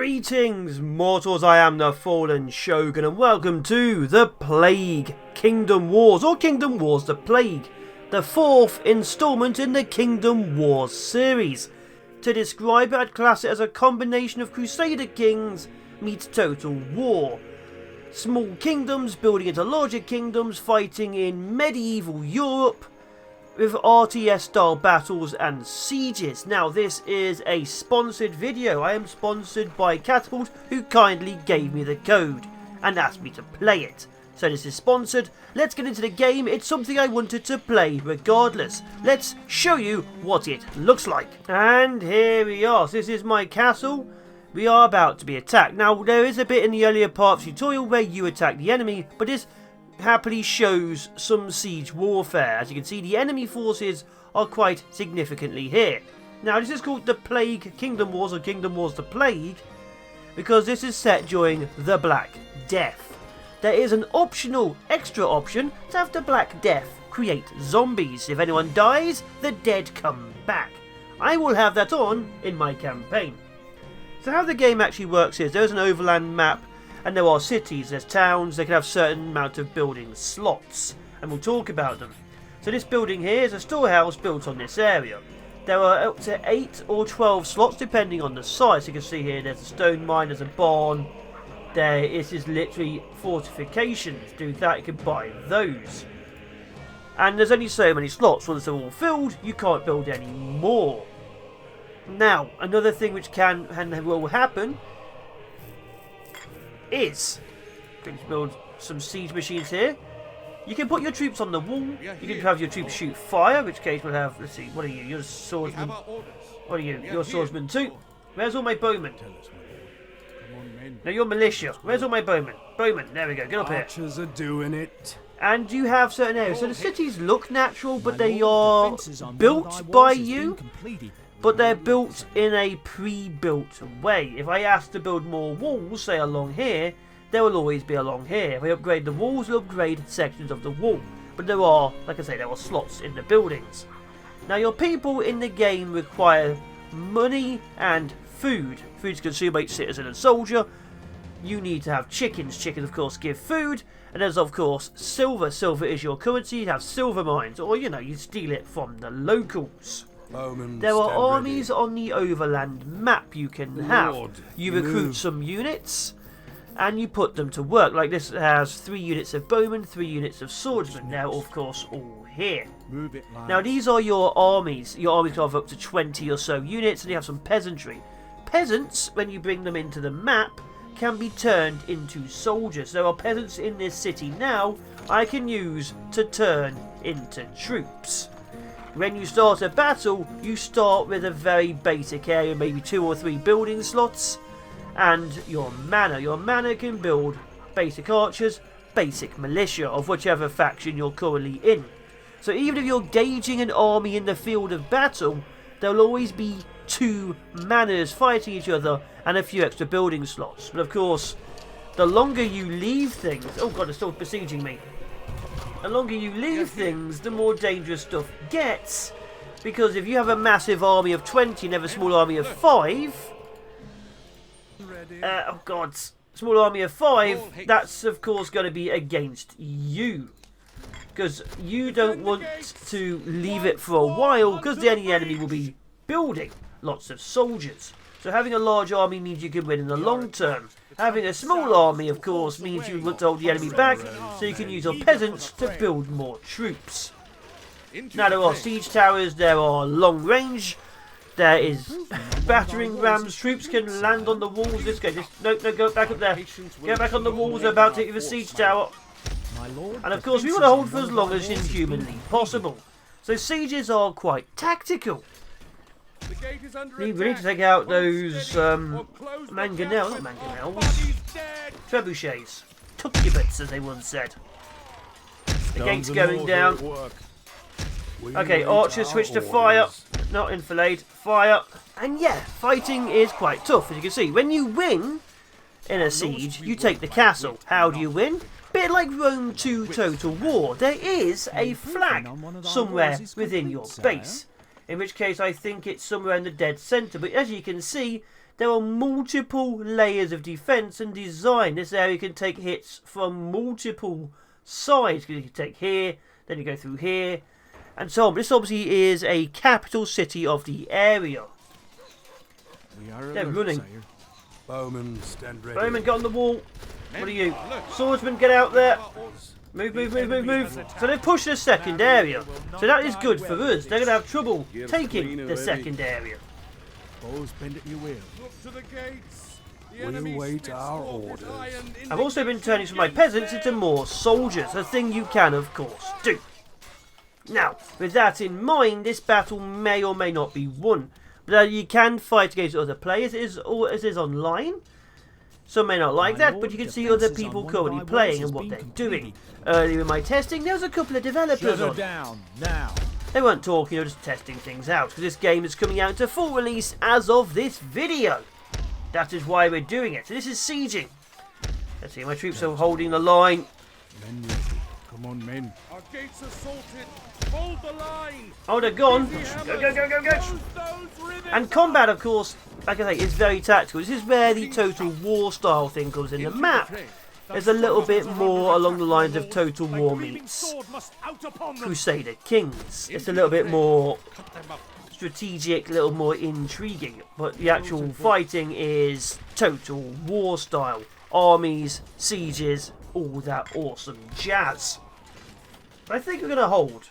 Greetings, mortals, I am the Fallen Shogun, and welcome to The Plague Kingdom Wars, or Kingdom Wars The Plague, the fourth installment in the Kingdom Wars series. To describe it, I'd class it as a combination of Crusader Kings meets Total War. Small kingdoms building into larger kingdoms, fighting in medieval Europe, with RTS style battles and sieges. Now this is a sponsored video. I am sponsored by Catapult, who kindly gave me the code and asked me to play it. So this is sponsored. Let's get into the game. It's something I wanted to play regardless. Let's show you what it looks like. And here we are. So this is my castle. We are about to be attacked. Now there is a bit in the earlier part of the tutorial where you attack the enemy, but this happily shows some siege warfare. As you can see, the enemy forces are quite significantly here. Now this is called the Plague Kingdom Wars, or Kingdom Wars The Plague, because this is set during the Black Death. There is an optional extra option to have the Black Death create zombies. If anyone dies, the dead come back. I will have that on in my campaign. So how the game actually works is there's an overland map, and there are cities, there's towns, they can have certain amount of building slots, and we'll talk about them. So this building here is a storehouse built on this area. There are up to 8 or 12 slots depending on the size. You can see here there's a stone mine, there's a barn, this is literally fortifications. Do that, you can buy those. And there's only so many slots. Once they're all filled, you can't build any more. Now, another thing which can and will happen is going to build some siege machines here. You can put your troops on the wall. You can have your troops shoot fire, in which case we'll have, let's see, what are you? You're a swordsman. What are you? You're a swordsman too. Where's all my bowmen? No, you're militia. Where's all my bowmen? Bowmen, there we go, get up here. Archers are doing it. And you have certain areas. So the cities look natural, but they are built by you. But they're built in a pre-built way. If I ask to build more walls, say along here, they will always be along here. If I upgrade the walls, they'll upgrade sections of the wall. But there are, like I say, there are slots in the buildings. Now your people in the game require money and food. Food to consume by each citizen and soldier. You need to have chickens. Chickens, of course, give food. And there's, of course, silver. Silver is your currency. You have silver mines. Or, you know, you steal it from the locals. There are armies on the overland map you can have. You recruit some units and you put them to work. Like this has 3 units of bowmen, 3 units of swordsmen. They're of course all here. Now these are your armies. Your armies have up to 20 or so units, and you have some peasantry. Peasants, when you bring them into the map, can be turned into soldiers. There are peasants in this city now I can use to turn into troops. When you start a battle, you start with a very basic area, maybe 2 or 3 building slots, and your manor. Your manor can build basic archers, basic militia of whichever faction you're currently in. So even if you're gauging an army in the field of battle, there'll always be 2 manors fighting each other and a few extra building slots. But of course, the longer you leave things... Oh god, they're still besieging me. The longer you leave things, the more dangerous stuff gets. Because if you have a massive army of 20 and have a small army of 5... oh god, small army of 5, that's of course going to be against you. Because you don't want to leave it for a while, because then the enemy will be building lots of soldiers. So having a large army means you can win in the long term. Having a small army, of course, means you want to hold the enemy back, so you can use your peasants to build more troops. Now there are siege towers, there are long range, there is battering rams, troops can land on the walls. Let's go, no, go back up there. Get back on the walls, they're about to hit you with a siege tower. And of course we want to hold for as long as inhumanly possible. So sieges are quite tactical. We need to take out those trebuchets. Tucubits, as they once said. The gate's going down. Okay, archers switch to fire. Not enfilade, fire. And yeah, fighting is quite tough, as you can see. When you win in a siege, you take the castle. How do you win? Bit like Rome 2 Total War. There is a flag somewhere within your base. In which case I think it's somewhere in the dead centre. But as you can see, there are multiple layers of defence and design. This area can take hits from multiple sides. You can take here, then you go through here, and so on. This obviously is a capital city of the area. They're running. Bowmen, stand ready. Bowmen, get on the wall. What are you? Swordsman, get out there. Move, move, move, move, move. So they've pushed the second area. So that is good for us. They're going to have trouble taking the second area. Bows bend at your will. Look to the gates. We'll wait our orders. I've also been turning some of my peasants into more soldiers. A thing you can, of course, do. Now, with that in mind, this battle may or may not be won. But you can fight against other players. It is online. Some may not like that, but you can see other people currently playing and what they're doing. Earlier in my testing, there was a couple of developers on. Down now. They weren't talking, they were just testing things out, because this game is coming out into full release as of this video. That is why we're doing it. So this is sieging. Let's see, my troops are holding the line. Men ready. Come on, men. Our gates assaulted. Hold the line. Oh, they're gone. Go, go, go, go, go. And combat, of course, like I say, is very tactical. This is where the Total War style thing comes in. The map is a little bit more along the lines of Total War meets Crusader Kings. It's a little bit more strategic, a little more intriguing. But the actual fighting is Total War style. Armies, sieges, all that awesome jazz. I think we're going to hold.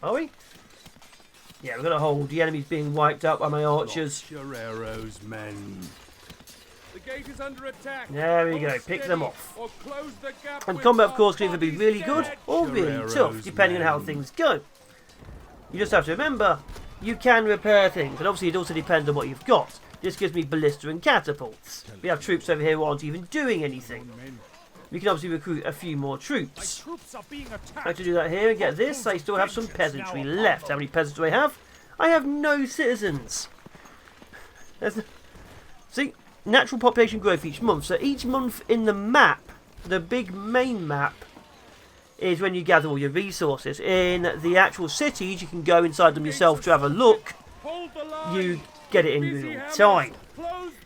Are we? Yeah, we're going to hold. The enemy's being wiped out by my archers. Your arrows, men. The gate is under attack. There we go. Pick them off. And combat, of course, can either be really good or really tough, depending on how things go. You just have to remember, you can repair things. And obviously, it also depends on what you've got. This gives me ballista and catapults. We have troops over here who aren't even doing anything. We can obviously recruit a few more troops. I have to do that here and get this. I still have some peasantry left. How many peasants do I have? I have no citizens. See, natural population growth each month. So each month in the map, the big main map, is when you gather all your resources. In the actual cities, you can go inside them yourself to have a look. You get it in real time.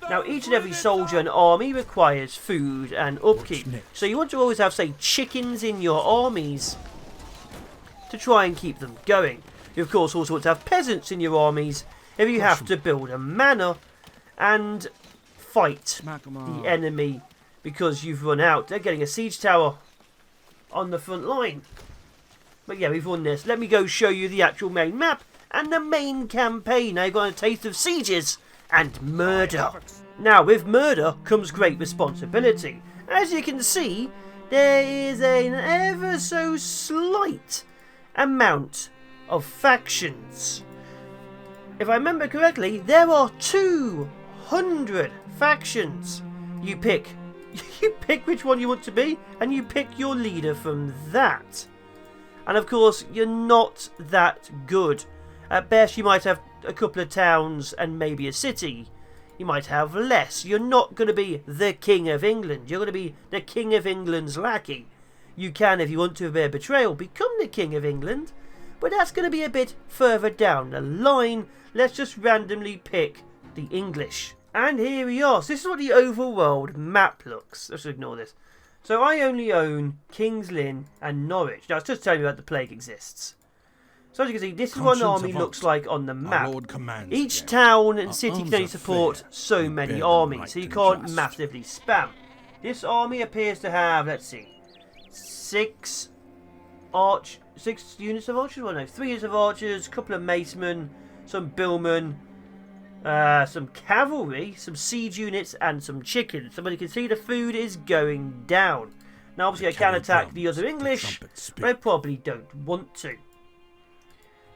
Now, each and every soldier and army requires food and upkeep. So you want to always have, say, chickens in your armies to try and keep them going. You, of course, also want to have peasants in your armies if you have to build a manor and fight the enemy because you've run out. They're getting a siege tower on the front line. But yeah, we've won this. Let me go show you the actual main map and the main campaign. Now you've got a taste of sieges and murder. Now, with murder comes great responsibility. As you can see, there is an ever so slight amount of factions. If I remember correctly, there are 200 factions. You pick which one you want to be, and you pick your leader from that. And of course, you're not that good. At best, you might have a couple of towns and maybe a city. You might have less. You're not going to be the King of England. You're going to be the King of England's lackey. You can, if you want to avoid betrayal, become the King of England. But that's going to be a bit further down the line. Let's just randomly pick the English. And here we are. So this is what the overworld map looks. Let's ignore this. So I only own King's Lynn and Norwich. Now, it's just telling you that the plague exists. So as you can see, this is what an army looks like on the map. Each town and city can only support so many armies, so you can't massively spam. This army appears to have, let's see, 6 units of archers? Well, no, 3 units of archers, a couple of macemen, some billmen, some cavalry, some siege units, and some chickens. So as you can see, the food is going down. Now, obviously, I can attack the other English, but I probably don't want to.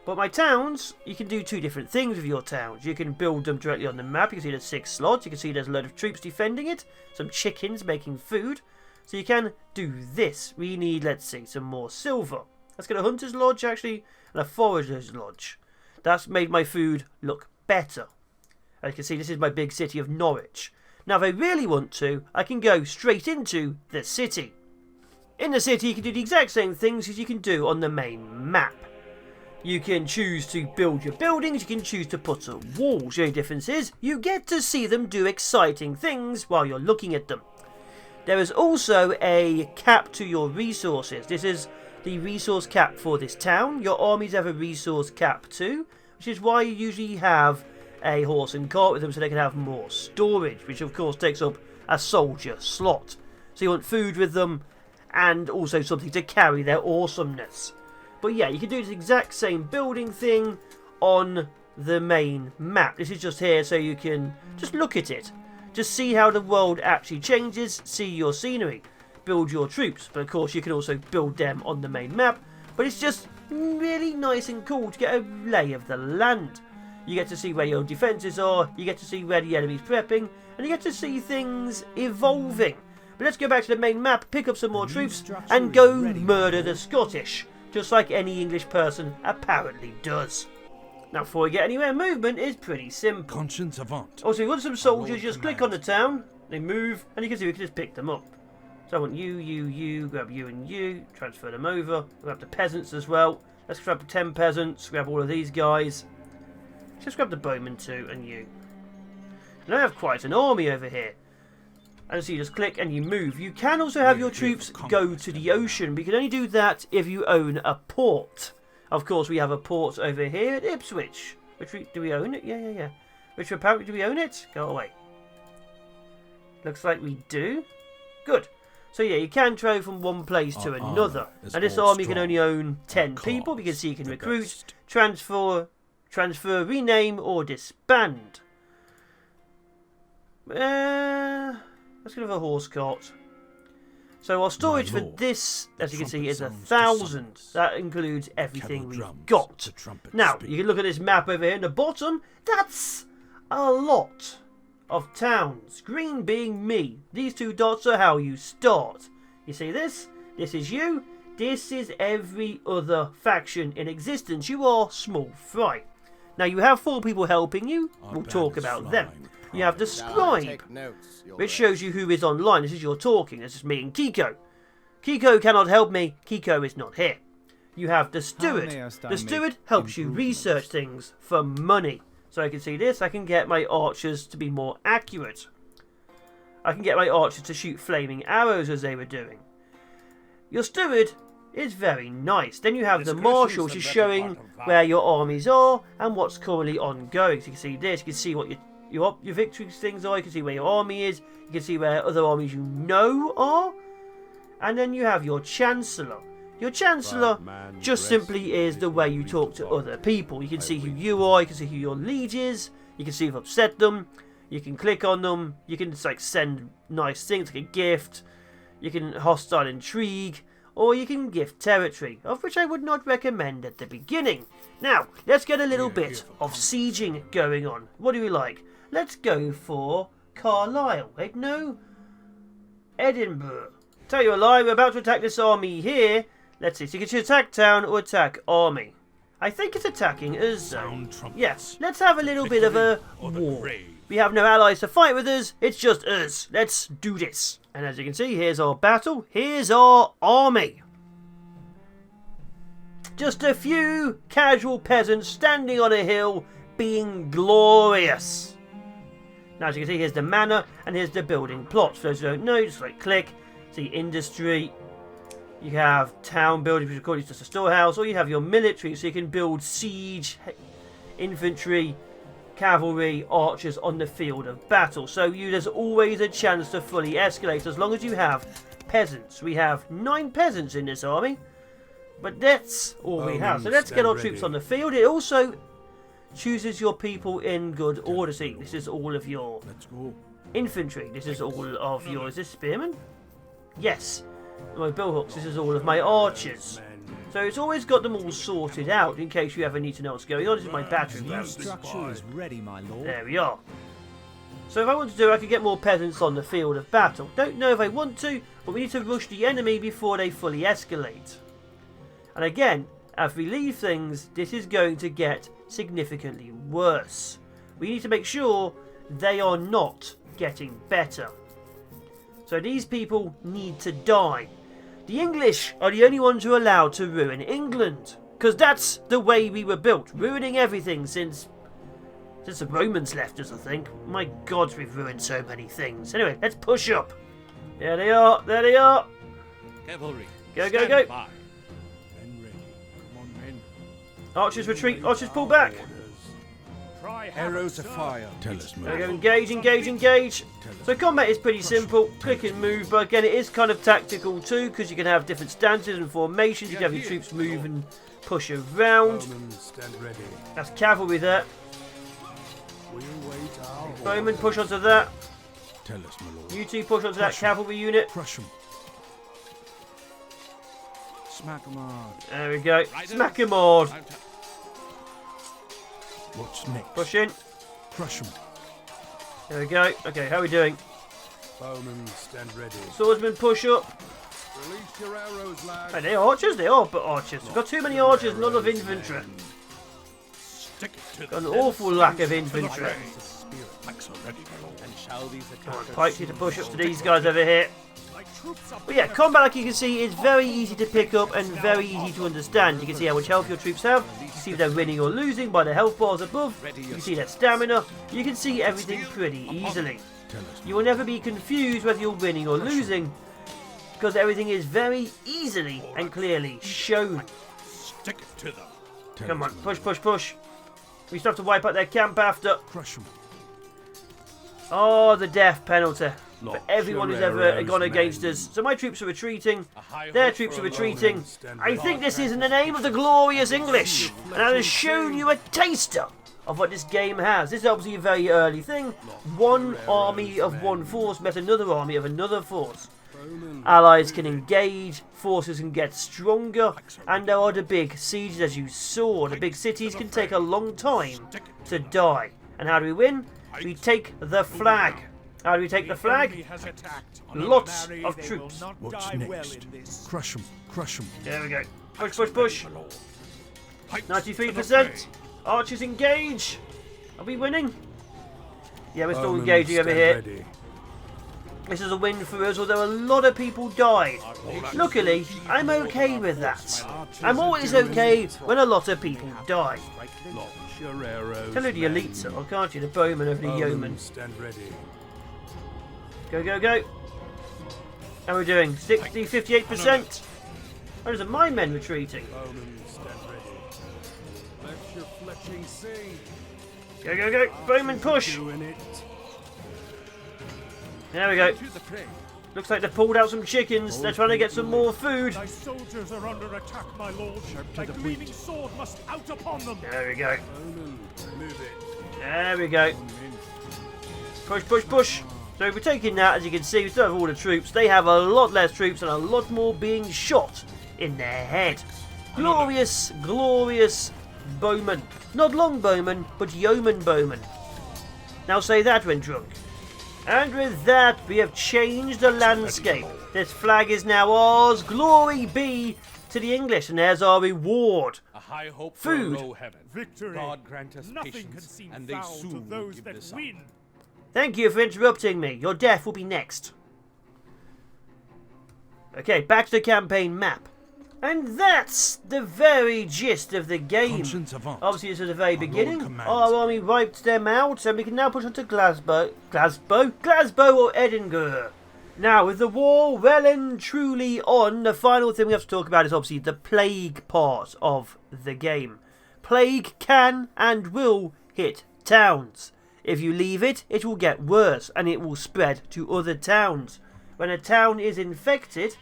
But my towns, you can do 2 different things with your towns. You can build them directly on the map. You can see there's 6 slots. You can see there's a load of troops defending it. Some chickens making food. So you can do this. We need, let's see, some more silver. Let's get a hunter's lodge, actually, and a forager's lodge. That's made my food look better. As you can see, this is my big city of Norwich. Now, if I really want to, I can go straight into the city. In the city, you can do the exact same things as you can do on the main map. You can choose to build your buildings, you can choose to put up walls. The only difference is you get to see them do exciting things while you're looking at them. There is also a cap to your resources. This is the resource cap for this town. Your armies have a resource cap too, which is why you usually have a horse and cart with them so they can have more storage, which of course takes up a soldier slot. So you want food with them and also something to carry their awesomeness. But yeah, you can do the exact same building thing on the main map. This is just here so you can just look at it. Just see how the world actually changes, see your scenery, build your troops. But of course you can also build them on the main map. But it's just really nice and cool to get a lay of the land. You get to see where your defences are, you get to see where the enemy's prepping, and you get to see things evolving. But let's go back to the main map, pick up some more troops, and go murder the Scottish. Just like any English person apparently does. Now before we get anywhere, movement is pretty simple. Conscience avant. Also, you want some soldiers, just click on the town, they move, and you can see we can just pick them up. So I want you, grab you and you, transfer them over, grab the peasants as well. Let's grab 10 peasants, grab all of these guys. Just grab the bowman too, and you. And I have quite an army over here. And so you just click and you move. You can also have your troops go to the ocean, but you can only do that if you own a port. Of course, we have a port over here at Ipswich. Do we own it? Yeah. Which apparently, do we own it? Go away. Looks like we do. Good. So yeah, you can travel from one place to another. And this army can only own 10 people. You can see you can recruit, transfer, rename, or disband. Let's go with a horse cart. So our storage for this, as you can see, is 1,000. That includes everything we've got. Now, you can look at this map over here in the bottom. That's a lot of towns. Green being me. These two dots are how you start. You see this? This is you. This is every other faction in existence. You are small fry. Now, you have 4 people helping you. We'll talk about them. You have the scribe, which shows you who is online. This is your talking. This is me and Kiko. Kiko cannot help me. Kiko is not here. You have the steward. The steward helps you research things for money. So I can see this. I can get my archers to be more accurate. I can get my archers to shoot flaming arrows as they were doing. Your steward is very nice. Then you have the marshal, which is showing where your armies are and what's currently ongoing. So you can see this. You can see what your victory things are. You can see where your army is. You can see where other armies you know are. And then you have your chancellor. Your chancellor just simply is the way you talk to other people. You can see who you are. You can see who your liege is. You can see if you've upset them. You can click on them. You can just, like, send nice things like a gift. You can hostile intrigue. Or you can gift territory, of which I would not recommend at the beginning. Now, let's get a little bit of sieging going on. What do we like? Let's go for Carlisle. Wait, no. Edinburgh. Tell you a lie, we're about to attack this army here. Let's see, so you can choose attack town or attack army. I think it's attacking us. Yes, let's have a little bit of a war. We have no allies to fight with us, it's just us. Let's do this. And as you can see, here's our battle. Here's our army. Just a few casual peasants standing on a hill being glorious. Now, as you can see, here's the manor and here's the building plots. For those who don't know, just like click, see industry. You have town building, which of course is just a storehouse, or you have your military, so you can build siege, infantry, cavalry, archers on the field of battle. So there's always a chance to fully escalate as long as you have peasants. We have 9 peasants in this army, but that's all we have. So let's get our troops on the field. It also chooses your people in good order. See, this is all of your infantry. This is all of your... Is this spearmen? Yes. My billhooks. This is all of my archers. So it's always got them all sorted out in case you ever need to know what's going on. This is my battering ram. Structure is ready, my lord. There we are. So if I want to do, I could get more peasants on the field of battle. Don't know if I want to, but we need to rush the enemy before they fully escalate. And again, as we leave things, this is going to get significantly worse. We need to make sure they are not getting better. So these people need to die. The English are the only ones who are allowed to ruin England. Because that's the way we were built. Ruining everything since the Romans left us, I think. My God, we've ruined so many things. Anyway, let's push up. There they are. There they are. Cavalry. Go, go, go. By. Men ready. Come on, men. Archers retreat. Archers pull back. Arrows of fire. Tell us more. There we go. Engage, engage, engage. So combat is pretty simple. Click and move. But again, it is kind of tactical too, because you can have different stances and formations. You can have your troops move and push around. Bowmen, stand ready. That's cavalry there. We'll wait our Bowmen, push onto that. Tell us, my lord. You two push onto that cavalry unit. Crush 'em. Smack 'em hard. There we go. Smack him hard. What's next? Push in. Crush 'em. There we go. Okay, how are we doing? Bowmen, stand ready. Swordsmen, push up. Release your arrows, lads. Hey, they archers? They are but archers. We've got too many archers, not enough infantry. Stick it to Got an awful lack of infantry. And shall these attackers Pikes need to push up to these guys over here. But yeah, combat, like you can see, is very easy to pick up and very easy to understand. You can see how much health your troops have. You can see if they're winning or losing by the health bars above. You can see their stamina. You can see everything pretty easily. You will never be confused whether you're winning or losing, because everything is very easily and clearly shown. stick it to them? Come on, push, push, push. We still have to wipe out their camp after. Crush 'em. Oh, the death penalty for Launch everyone your who's ever arrows, gone against men. us. So my troops are retreating. high Their hope troops for are a retreating. stand I think this is in the name of the glorious English. And I have shown you a taster of what this game has. This is obviously a very early thing. One army of one force met another army of another force. Allies can engage, forces can get stronger, and there are the big sieges as you saw. The big cities can take a long time to die. And how do we win? We take the flag. How do we take the flag? Lots of troops. What's next? Crush 'em. Crush 'em. There we go. Push, push, push. 93%. Archers engage. Are we winning? Yeah, we're still Bowmen, engaging over stand here. ready. This is a win for us, although a lot of people died. Luckily, I'm okay with that. I'm always okay when a lot of people die. Launch your arrows. Tell who the men. elites are, can't you? The bowmen over the Bowmen, yeomen. stand ready. Go, go, go. How are we doing? 60, 58%. Where is my men retreating? Bowmen, stand ready. Let your fletching sing. Go, go, go. Bowmen push. Doing it. There we go. Looks like they've pulled out some chickens. They're trying to get some more food. Thy soldiers are under attack, my lord. Thy gleaming sword must out upon them. There we go. Bowmen, move it. There we go. Push, push, push. So we're taking that, as you can see, we still have all the troops. They have a lot less troops and a lot more being shot in their head. Glorious, glorious bowmen. Not long bowmen, but yeoman bowmen. Now say that when drunk. And with that, we have changed the landscape. This flag is now ours. Glory be to the English. And there's our reward. A high hope Food. for a low heaven. Victory. God grant us Nothing can patience, seem and they foul to soon will those give that this up. win. Thank you for interrupting me. Your death will be next. Okay, back to the campaign map. And that's the very gist of the game. Conscience avant. Obviously, this is the very Our Lord beginning. commands. Our army wiped them out, and we can now push on to Glasgow or Edinburgh. Now, with the war well and truly on, the final thing we have to talk about is obviously the plague part of the game. Plague can and will hit towns. If you leave it, it will get worse, and it will spread to other towns. When a town is infected,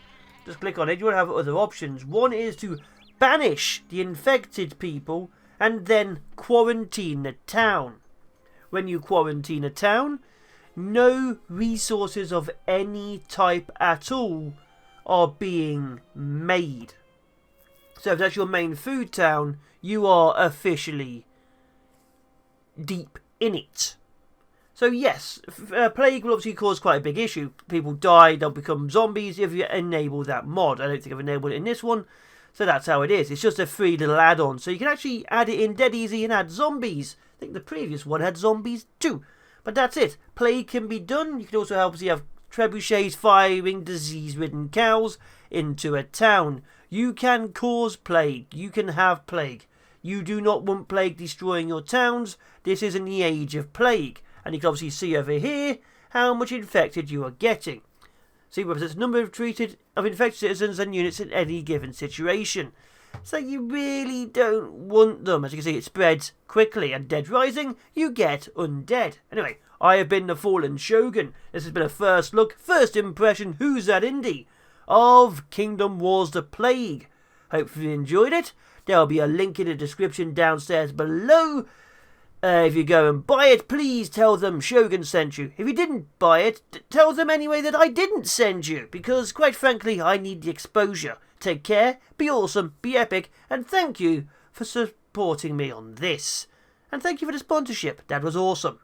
just click on it, you will have other options. One is to banish the infected people and then quarantine the town. When you quarantine a town, no resources of any type at all are being made. So if that's your main food town, you are officially deep in it. So yes, plague will obviously cause quite a big issue. People die, they'll become zombies if you enable that mod. I don't think I've enabled it in this one, so that's how it is. It's just a free little add-on, so you can actually add it in dead easy and add zombies. I think the previous one had zombies too. But that's it. Plague can be done. You can also obviously have trebuchets firing disease-ridden cows into a town. You can cause plague. You can have plague. You do not want plague destroying your towns. This isn't the age of plague. And you can obviously see over here how much infected you are getting. See, represents the number of infected citizens and units in any given situation. So you really don't want them. As you can see, it spreads quickly. And dead rising, you get undead. Anyway, I have been the Fallen Shogun. This has been a first look, first impression, who's that indie, of Kingdom Wars The Plague. Hopefully you enjoyed it. There'll be a link in the description downstairs below. If you go and buy it, please tell them Shogun sent you. If you didn't buy it, tell them anyway that I didn't send you. Because, quite frankly, I need the exposure. Take care, be awesome, be epic, and thank you for supporting me on this. And thank you for the sponsorship. That was awesome.